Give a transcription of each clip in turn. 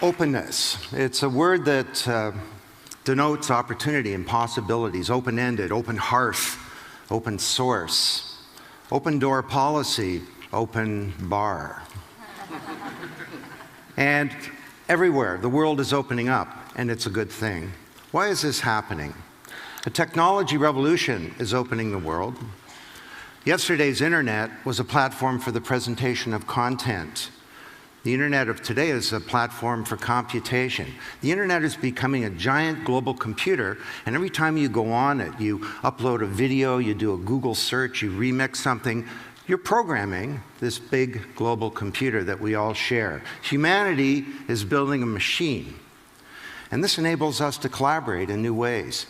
Openness. It's a word that denotes opportunity and possibilities, open-ended, open hearth, open source, open door policy, open bar. And everywhere, the world is opening up, and it's a good thing. Why is this happening? A technology revolution is opening the world. Yesterday's internet was a platform for the presentation of content. The internet of today is a platform for computation. The internet is becoming a giant global computer, and every time you go on it, you upload a video, you do a Google search, you remix something, you're programming this big global computer that we all share. Humanity is building a machine, and this enables us to collaborate in new ways.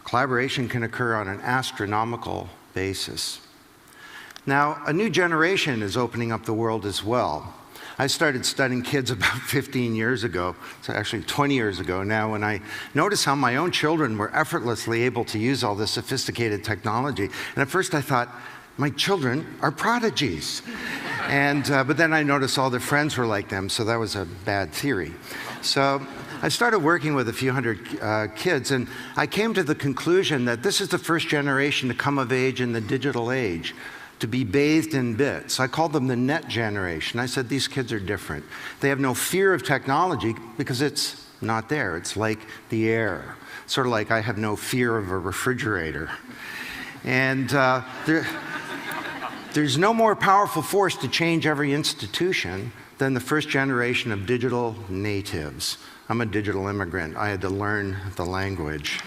Collaboration can occur on an astronomical basis. Now, a new generation is opening up the world as well. I started studying kids about 15 years ago, so actually 20 years ago now, when I noticed how my own children were effortlessly able to use all this sophisticated technology. And at first I thought, my children are prodigies. But then I noticed all their friends were like them, so that was a bad theory. So I started working with a few hundred kids, and I came to the conclusion that this is the first generation to come of age in the digital age, to be bathed in bits. I called them the net generation. I said, these kids are different. They have no fear of technology because it's not there. It's like the air. Sort of like I have no fear of a refrigerator. And there's no more powerful force to change every institution than the first generation of digital natives. I'm a digital immigrant. I had to learn the language.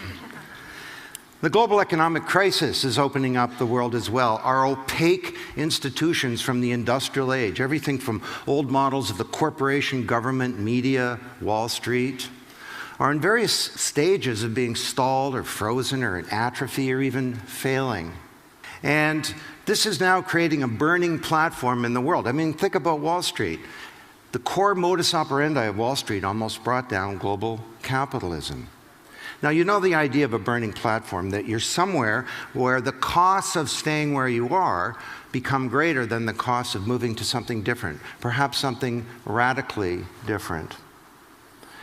The global economic crisis is opening up the world as well. Our opaque institutions from the industrial age, everything from old models of the corporation, government, media, Wall Street, are in various stages of being stalled or frozen or in atrophy or even failing. And this is now creating a burning platform in the world. I mean, think about Wall Street. The core modus operandi of Wall Street almost brought down global capitalism. Now, you know the idea of a burning platform, that you're somewhere where the costs of staying where you are become greater than the costs of moving to something different, perhaps something radically different.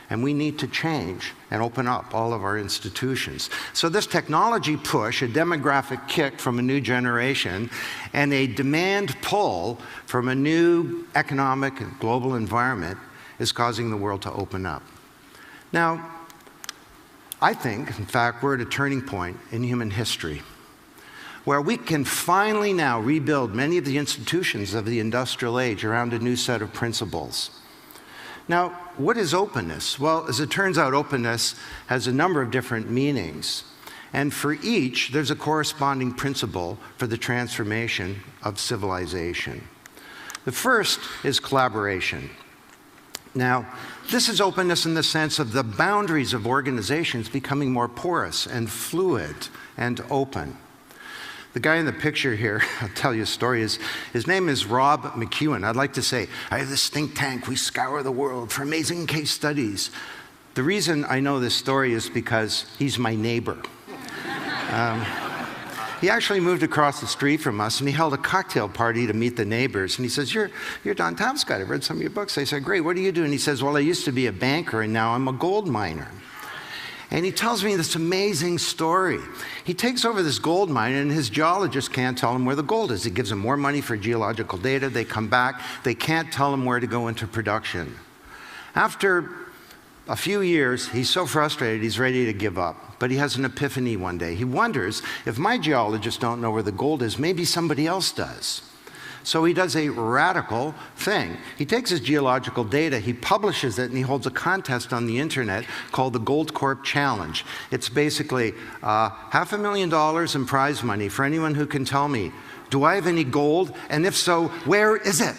And we need to change and open up all of our institutions. So this technology push, a demographic kick from a new generation, and a demand pull from a new economic and global environment is causing the world to open up. Now, I think, in fact, we're at a turning point in human history where we can finally now rebuild many of the institutions of the industrial age around a new set of principles. Now, what is openness? Well, as it turns out, openness has a number of different meanings. And for each, there's a corresponding principle for the transformation of civilization. The first is collaboration. Now, this is openness in the sense of the boundaries of organizations becoming more porous and fluid and open. The guy in the picture here, I'll tell you a story, his name is Rob McEwen. I'd like to say, I have this think tank, we scour the world for amazing case studies. The reason I know this story is because he's my neighbor. He actually moved across the street from us, and he held a cocktail party to meet the neighbors. And he says, you're Don Tapscott. I've read some of your books. I said, great, what do you do? And he says, well, I used to be a banker, and now I'm a gold miner. And he tells me this amazing story. He takes over this gold mine, and his geologist can't tell him where the gold is. He gives them more money for geological data. They come back. They can't tell him where to go into production. After a few years, he's so frustrated, he's ready to give up. But he has an epiphany one day. He wonders, if my geologists don't know where the gold is, maybe somebody else does. So he does a radical thing. He takes his geological data, he publishes it, and he holds a contest on the internet called the Gold Corp Challenge. It's basically $500,000 in prize money for anyone who can tell me, do I have any gold? And if so, where is it?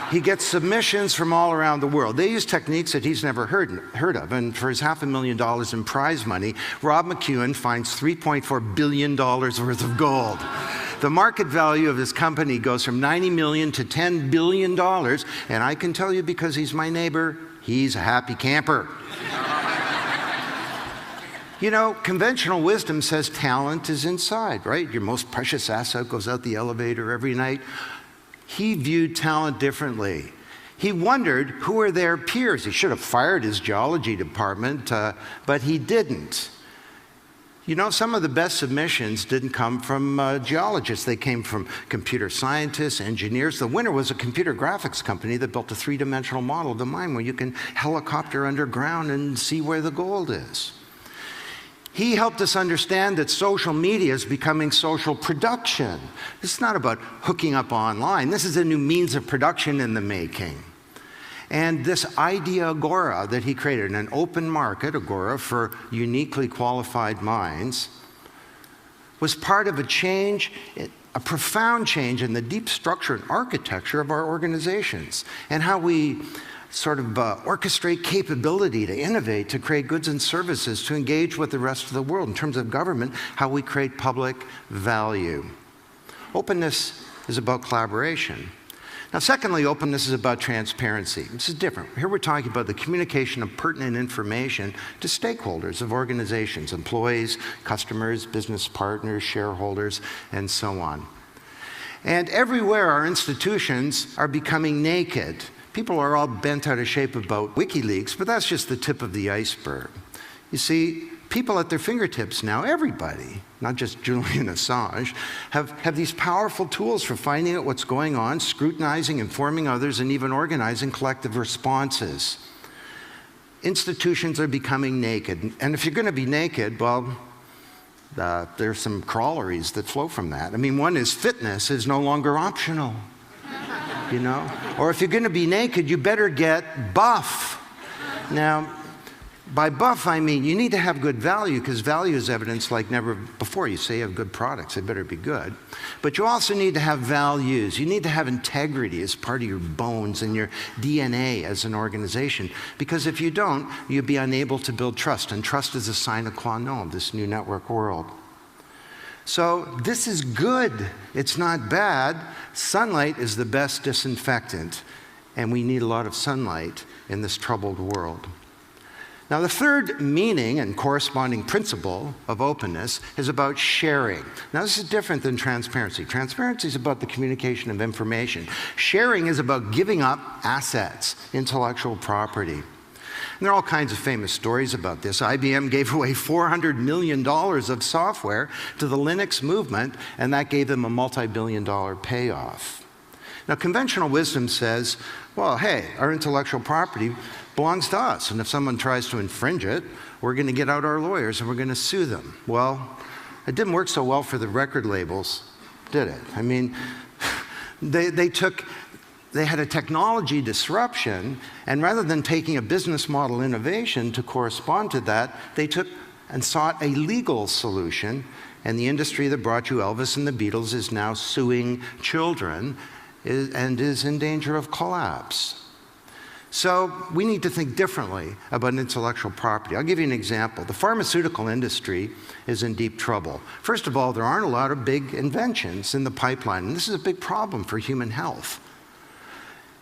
He gets submissions from all around the world. They use techniques that he's never heard of. And for his $500,000 in prize money, Rob McEwen finds $3.4 billion worth of gold. The market value of his company goes from $90 million to $10 billion, and I can tell you because he's my neighbor, he's a happy camper. You know, conventional wisdom says talent is inside, right? Your most precious asset goes out the elevator every night. He viewed talent differently. He wondered who were their peers. He should have fired his geology department, but he didn't. You know, some of the best submissions didn't come from geologists. They came from computer scientists, engineers. The winner was a computer graphics company that built a three-dimensional model of the mine where you can helicopter underground and see where the gold is. He helped us understand that social media is becoming social production. It's not about hooking up online. This is a new means of production in the making. And this idea agora that he created, an open market agora for uniquely qualified minds, was part of a change, a profound change in the deep structure and architecture of our organizations and how we sort of orchestrate capability to innovate, to create goods and services, to engage with the rest of the world. In terms of government, how we create public value. Openness is about collaboration. Now, secondly, openness is about transparency. This is different. Here we're talking about the communication of pertinent information to stakeholders of organizations, employees, customers, business partners, shareholders, and so on. And everywhere our institutions are becoming naked. People are all bent out of shape about WikiLeaks, but that's just the tip of the iceberg. You see, people at their fingertips now, everybody, not just Julian Assange, have these powerful tools for finding out what's going on, scrutinizing, informing others, and even organizing collective responses. Institutions are becoming naked. And if you're going to be naked, well, there's some corollaries that flow from that. I mean, one is fitness is no longer optional. You know? Or if you're going to be naked, you better get buff. Now, by buff, I mean you need to have good value, because value is evidence like never before. You say you have good products, they better be good. But you also need to have values. You need to have integrity as part of your bones and your DNA as an organization. Because if you don't, you'll be unable to build trust. And trust is a sine qua non of this new network world. So this is good. It's not bad. Sunlight is the best disinfectant, and we need a lot of sunlight in this troubled world. Now, the third meaning and corresponding principle of openness is about sharing. Now, this is different than transparency. Transparency is about the communication of information. Sharing is about giving up assets, intellectual property. And there are all kinds of famous stories about this. IBM gave away $400 million of software to the Linux movement, and that gave them a multi-billion-dollar payoff. Now, conventional wisdom says, well, hey, our intellectual property belongs to us, and if someone tries to infringe it, we're going to get out our lawyers and we're going to sue them. Well, it didn't work so well for the record labels, did it? I mean, they had a technology disruption, and rather than taking a business model innovation to correspond to that, they took and sought a legal solution, and the industry that brought you Elvis and the Beatles is now suing children and is in danger of collapse. So we need to think differently about intellectual property. I'll give you an example. The pharmaceutical industry is in deep trouble. First of all, there aren't a lot of big inventions in the pipeline, and this is a big problem for human health.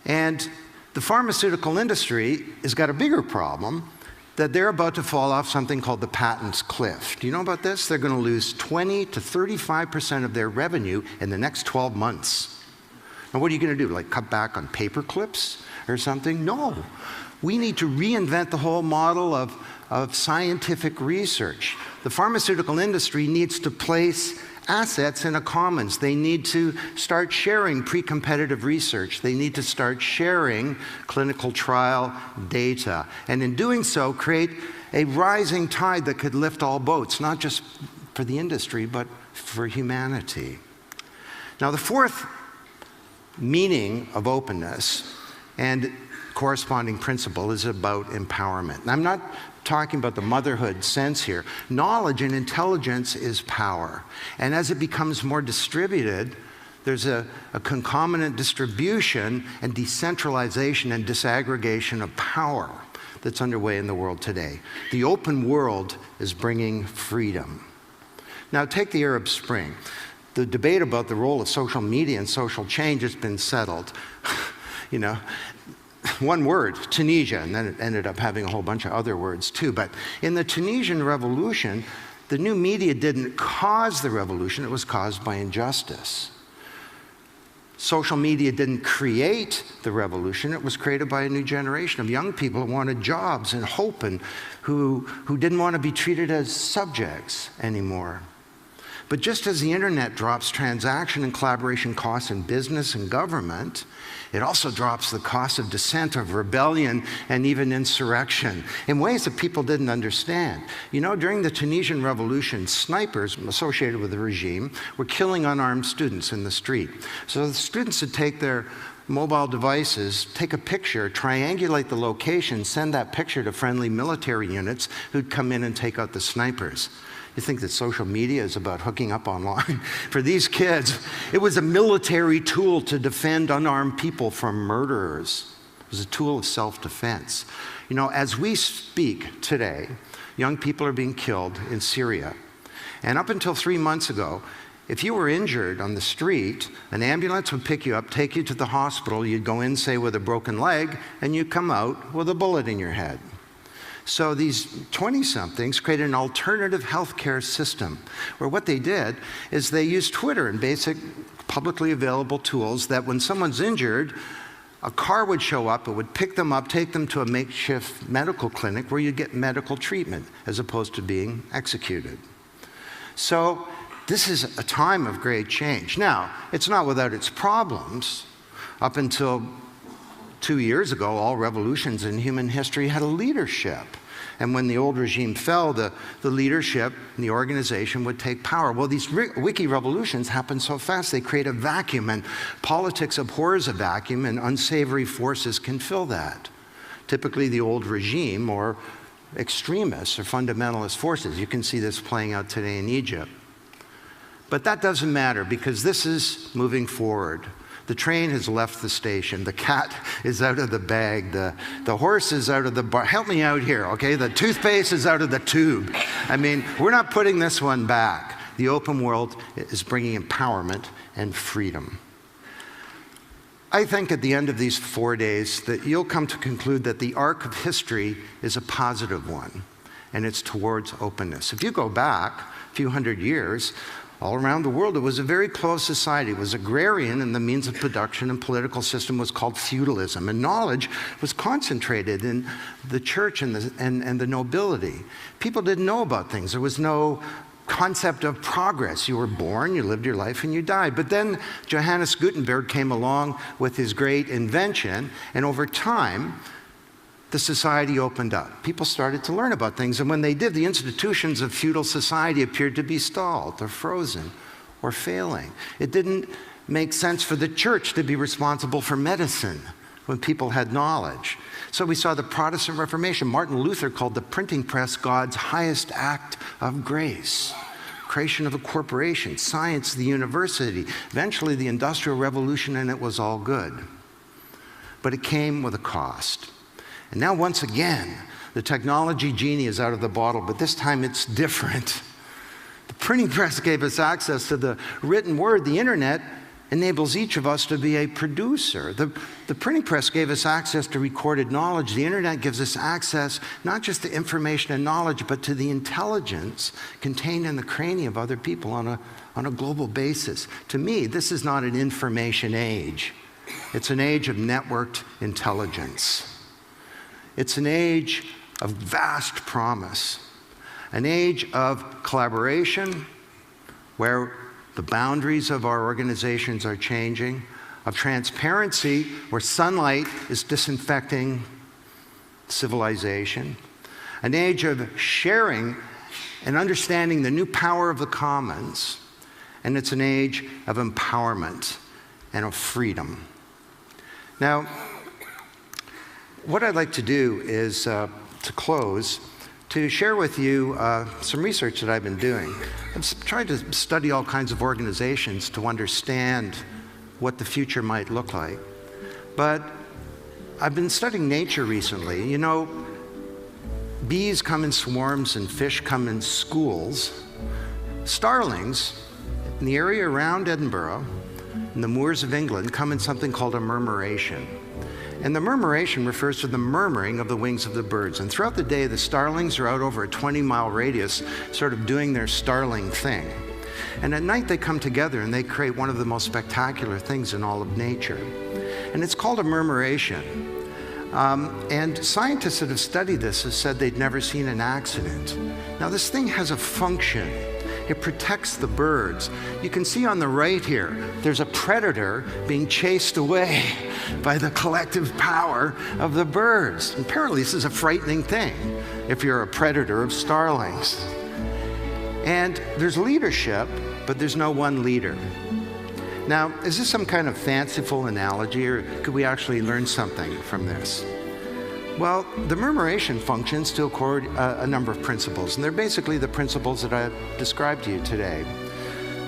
And the pharmaceutical industry has got a bigger problem, that they're about to fall off something called the patents cliff. Do you know about this? They're going to lose 20 to 35% of their revenue in the next 12 months. Now, what are you going to do, like cut back on paper clips or something? No. We need to reinvent the whole model of scientific research. The pharmaceutical industry needs to place assets in a commons. They need to start sharing pre-competitive research. They need to start sharing clinical trial data. And in doing so, create a rising tide that could lift all boats, not just for the industry, but for humanity. Now, the fourth meaning of openness and corresponding principle is about empowerment. And I'm not talking about the motherhood sense here. Knowledge and intelligence is power. And as it becomes more distributed, there's a concomitant distribution and decentralization and disaggregation of power that's underway in the world today. The open world is bringing freedom. Now, take the Arab Spring. The debate about the role of social media and social change has been settled. You know, one word, Tunisia, and then it ended up having a whole bunch of other words too. But in the Tunisian revolution, the new media didn't cause the revolution, it was caused by injustice. Social media didn't create the revolution, it was created by a new generation of young people who wanted jobs and hope and who didn't want to be treated as subjects anymore. But just as the internet drops transaction and collaboration costs in business and government, it also drops the cost of dissent, of rebellion, and even insurrection in ways that people didn't understand. You know, during the Tunisian revolution, snipers associated with the regime were killing unarmed students in the street. So the students would take their mobile devices, take a picture, triangulate the location, send that picture to friendly military units who'd come in and take out the snipers. You think that social media is about hooking up online? For these kids, it was a military tool to defend unarmed people from murderers. It was a tool of self-defense. You know, as we speak today, young people are being killed in Syria. And up until 3 months ago, if you were injured on the street, an ambulance would pick you up, take you to the hospital. You'd go in, say, with a broken leg, and you'd come out with a bullet in your head. So these 20-somethings created an alternative healthcare system where what they did is they used Twitter and basic publicly available tools that when someone's injured, a car would show up, it would pick them up, take them to a makeshift medical clinic where you get medical treatment as opposed to being executed. So this is a time of great change. Now, it's not without its problems. Up until 2 years ago, all revolutions in human history had a leadership. And when the old regime fell, the leadership and the organization would take power. Well, these wiki revolutions happen so fast, they create a vacuum, and politics abhors a vacuum, and unsavory forces can fill that. Typically the old regime or extremists or fundamentalist forces. You can see this playing out today in Egypt. But that doesn't matter because this is moving forward. The train has left the station. The cat is out of the bag. The horse is out of the bar. Help me out here, okay? The toothpaste is out of the tube. I mean, we're not putting this one back. The open world is bringing empowerment and freedom. I think at the end of these 4 days that you'll come to conclude that the arc of history is a positive one, and it's towards openness. If you go back a few hundred years, all around the world, it was a very closed society. It was agrarian, and the means of production and political system was called feudalism. And knowledge was concentrated in the church and the nobility. People didn't know about things. There was no concept of progress. You were born, you lived your life, and you died. But then Johannes Gutenberg came along with his great invention, and over time, the society opened up. People started to learn about things, and when they did, the institutions of feudal society appeared to be stalled or frozen or failing. It didn't make sense for the church to be responsible for medicine when people had knowledge. So we saw the Protestant Reformation. Martin Luther called the printing press God's highest act of grace. Creation of a corporation, science, the university, eventually the Industrial Revolution, and it was all good. But it came with a cost. And now, once again, the technology genie is out of the bottle, but this time it's different. The printing press gave us access to the written word. The internet enables each of us to be a producer. The printing press gave us access to recorded knowledge. The internet gives us access not just to information and knowledge, but to the intelligence contained in the cranium of other people on a global basis. To me, this is not an information age. It's an age of networked intelligence. It's an age of vast promise, an age of collaboration where the boundaries of our organizations are changing, of transparency where sunlight is disinfecting civilization, an age of sharing and understanding the new power of the commons, and it's an age of empowerment and of freedom. Now, what I'd like to do is, to close, to share with you some research that I've been doing. I've tried to study all kinds of organizations to understand what the future might look like. But I've been studying nature recently. You know, bees come in swarms and fish come in schools. Starlings in the area around Edinburgh, in the moors of England, come in something called a murmuration. And the murmuration refers to the murmuring of the wings of the birds. And throughout the day, the starlings are out over a 20-mile radius, sort of doing their starling thing. And at night, they come together and they create one of the most spectacular things in all of nature. And it's called a murmuration. And scientists that have studied this have said they'd never seen an accident. Now, this thing has a function. It protects the birds. You can see on the right here, there's a predator being chased away by the collective power of the birds. And apparently, this is a frightening thing if you're a predator of starlings. And there's leadership, but there's no one leader. Now, is this some kind of fanciful analogy, or could we actually learn something from this? Well, the murmuration functions to accord a number of principles, and they're basically the principles that I've described to you today.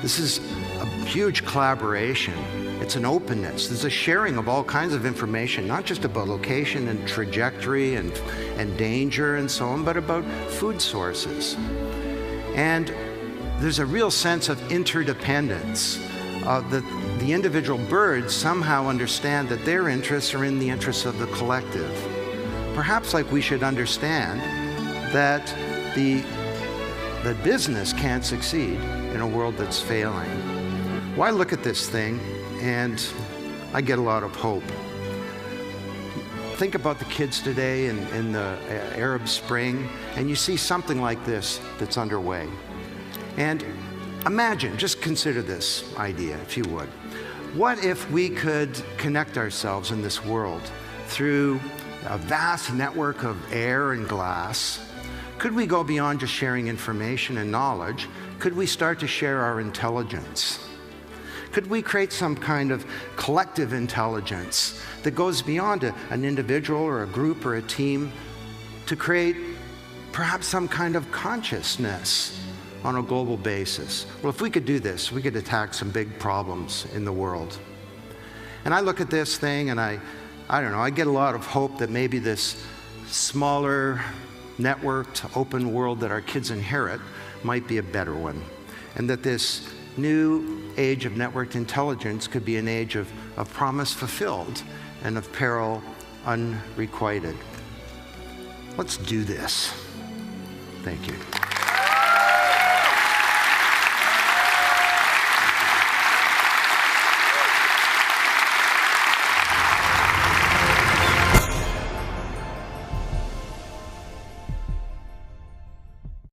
This is a huge collaboration. It's an openness. There's a sharing of all kinds of information, not just about location and trajectory and danger and so on, but about food sources. And there's a real sense of interdependence. The individual birds somehow understand that their interests are in the interests of the collective. Perhaps like we should understand that the business can't succeed in a world that's failing. Well, I look at this thing and I get a lot of hope. Think about the kids today in the Arab Spring, and you see something like this that's underway. And imagine, just consider this idea, if you would. What if we could connect ourselves in this world through a vast network of air and glass? Could we go beyond just sharing information and knowledge? Could we start to share our intelligence? Could we create some kind of collective intelligence that goes beyond an individual or a group or a team to create perhaps some kind of consciousness on a global basis? Well, if we could do this, we could attack some big problems in the world. And I look at this thing and I don't know, I get a lot of hope that maybe this smaller, networked, open world that our kids inherit might be a better one. And that this new age of networked intelligence could be an age of promise fulfilled and of peril unrequited. Let's do this. Thank you.